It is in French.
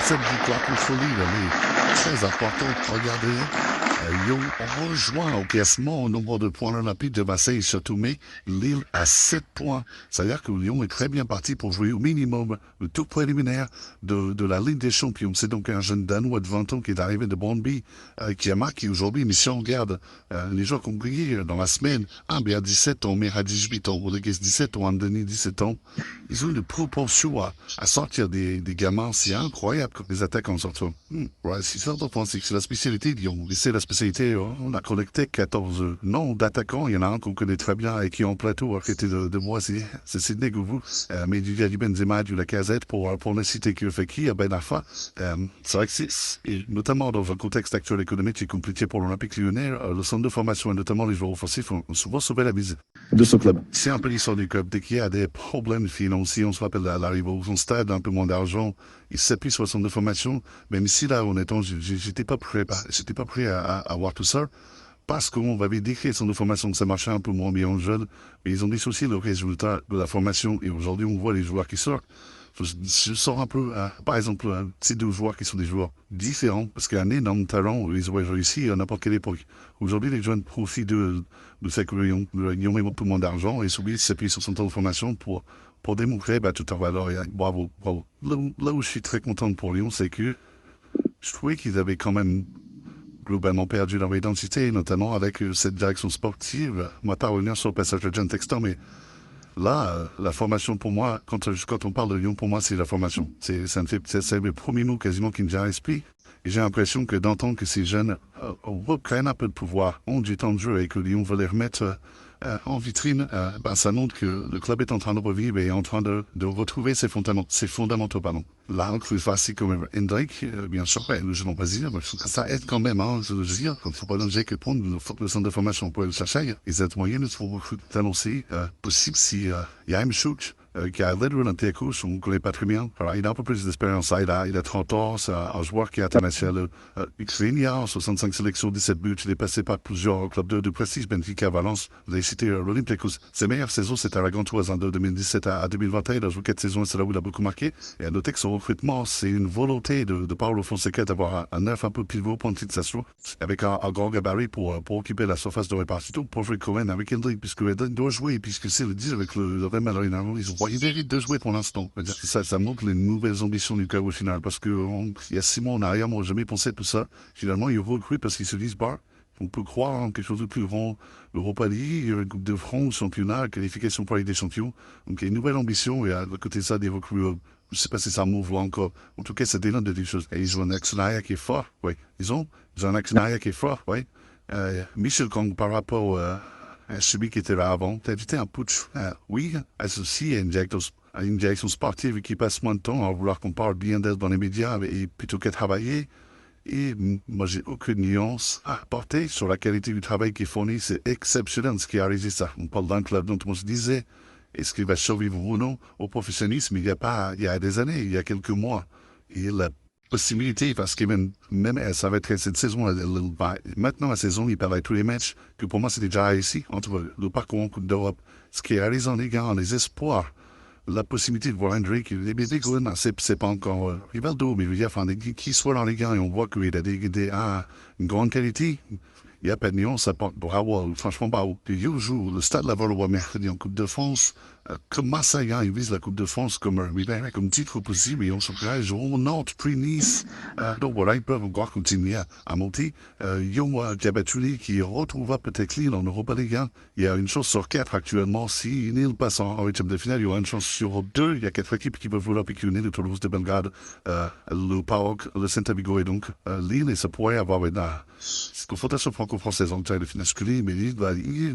cette victoire contre Lille, elle est très importante. Regardez, Lyon rejoint au classement au nombre de points olympiques de Marseille et surtout, mais Lille à 7 points. C'est-à-dire que Lyon est très bien parti pour jouer au minimum le tour préliminaire de la Ligue des Champions. C'est donc un jeune Danois de 20 ans qui est arrivé de Brøndby, qui a marqué aujourd'hui. Mais si on regarde les joueurs qui ont brillé dans la semaine, un à 17 ans, mais à 18 ans, Rodriguez 17 ans, Anthony 17 ans, ils ont une propension à sortir des gamins. C'est incroyable comme les attaquants sortent. Ouais, c'est ça offensif, c'est la spécialité de Lyon. Et c'est la spécialité, on a collecté 14 noms d'attaquants. Il y en a un qu'on connaît très bien et qui est en plateau à côté de moi, c'est Sidney Govou. Mais il y a du Benzema, du Lacazette pour ne citer que Fekir, Ben Arfa. C'est vrai que et notamment dans un contexte actuel économique qui est compliqué pour l'Olympique Lyonnais, le centre de formation et notamment les joueurs offensifs ont souvent sauvé la mise de ce club. C'est un peu l'histoire du club. Dès qu'il y a des problèmes financiers, on se rappelle à l'arrivée au son stade, un peu moins d'argent, il s'appuie sur le centre de formation. Même si là, honnêtement, j'étais pas prêt à voir tout ça. Parce qu'on avait décrit le centre de formation que ça marchait un peu moins bien en jeune, mais ils ont dissocié le résultat de la formation. Et aujourd'hui, on voit les joueurs qui sortent. Je sors un peu, par exemple, ces deux joueurs qui sont des joueurs différents, parce qu'il y a un énorme talent, ils auraient réussi à n'importe quelle époque. Aujourd'hui, les jeunes profitent de fait qu'ils ont un peu moins d'argent et s'appuient sur son temps de formation pour démontrer toute leur valeur. Et, bravo, bravo. Là où je suis très content pour Lyon, c'est que je trouvais qu'ils avaient quand même globalement perdu leur identité, notamment avec cette direction sportive. Moi, pas revenir sur le passage de John Textor, mais là, la formation pour moi, quand on parle de Lyon, pour moi, c'est la formation. C'est le premier mot quasiment qui me vient à l'esprit. Et j'ai l'impression que d'entendre que ces jeunes reprennent un peu de pouvoir, ont du temps de jeu et que Lyon veut les remettre en vitrine, ça montre que le club est en train de revivre et est en train de retrouver ses fondamentaux. Là, un club facile comme Hendrik, bien sûr, le jeune brésilien, je trouve que ça aide quand même. Je veux dire, il ne faut pas négliger que prendre le centre de formation pour le chercher. Les aides moyennes sont beaucoup annoncées. Possible si Jaime Schuch, qui a l'aide de l'Olympiakos, on ne connaît pas très bien. Alors, il a un peu plus d'expérience. Il a 30 ans, c'est un joueur qui est international ukrainien, 65 sélections, 17 buts. Il est passé par plusieurs clubs de prestige, Benfica, Valence. Vous avez cité l'Olympiakos. Ses meilleures saisons, c'était à la Gantoise de 2017 à 2021. Il a joué 4 saisons, c'est là où il a beaucoup marqué. Et à noter que son recrutement, c'est une volonté de Paulo Fonseca d'avoir un neuf un peu pivot, pointé de sa source, avec un grand gabarit pour occuper la surface de répartition, pour jouer Cohen avec Hendrik, puisque Hendrik doit jouer, puisque c'est le deal avec le Real Madrid. Il mérite de jouer pour l'instant. Ça montre les nouvelles ambitions du club au final, parce que il y a 6 mois en arrière, moi, j'ai jamais pensé à tout ça. Finalement, ils recrutent parce qu'ils se disent, on peut croire en quelque chose de plus grand. L'Europa League, une Coupe de France, championnat, qualification pour la Ligue des Champions. Donc, il y a une nouvelle ambition, et à côté de ça, des recrues, je ne sais pas si ça m'ouvre encore. En tout cas, ça dénote de des choses. Et ils ont un actionnariat qui est fort, oui. Ils ont un actionnariat qui est fort, oui. Michel Kong, par rapport celui qui était là avant, tu as évité un putsch. Oui, associé à une direction sportive qui passe moins de temps à vouloir qu'on parle bien d'elle dans les médias et plutôt qu'à travailler. Et moi, j'ai aucune nuance à porter sur la qualité du travail qui est fourni. C'est exceptionnel ce qui a réalisé ça. On parle d'un club dont on se disait, est-ce qu'il va survivre ou non au professionnalisme il y a des années, il y a quelques mois. Et la possibilité, parce que même ça va être cette saison, maintenant la saison, il parlait tous les matchs, que pour moi c'était déjà réussi, entre le parcours en Coupe d'Europe, ce qui est réalisé en Ligue 1, les espoirs, la possibilité de voir Hendrik, les bébés Gouen, c'est pas encore Rivaldo, mais je veux dire, qui soit dans les gars et on voit qu'il a une grande qualité. Il n'y a pas de nuance, ça porte bravo, franchement bravo. Il joue le Stade Lavallois mercredi en Coupe de France. Comme Marseille, il vise la Coupe de France comme titre possible et on s'engage au Nantes, puis Nice. Donc voilà, ils peuvent encore continuer à monter. Yomo Diabatuli qui retrouvera peut-être Lille en Europa League 1. Il y a une chance sur 4 actuellement. Si Lille passe en 8e de finale, il y aura une chance sur 2. Il y a 4 équipes qui peuvent vouloir piquer le Toulouse de Belgrade, le PAOK, le Celta Vigo et donc Lille. Et ça pourrait avoir une confrontation franco-française en taille de finale, mais Lille va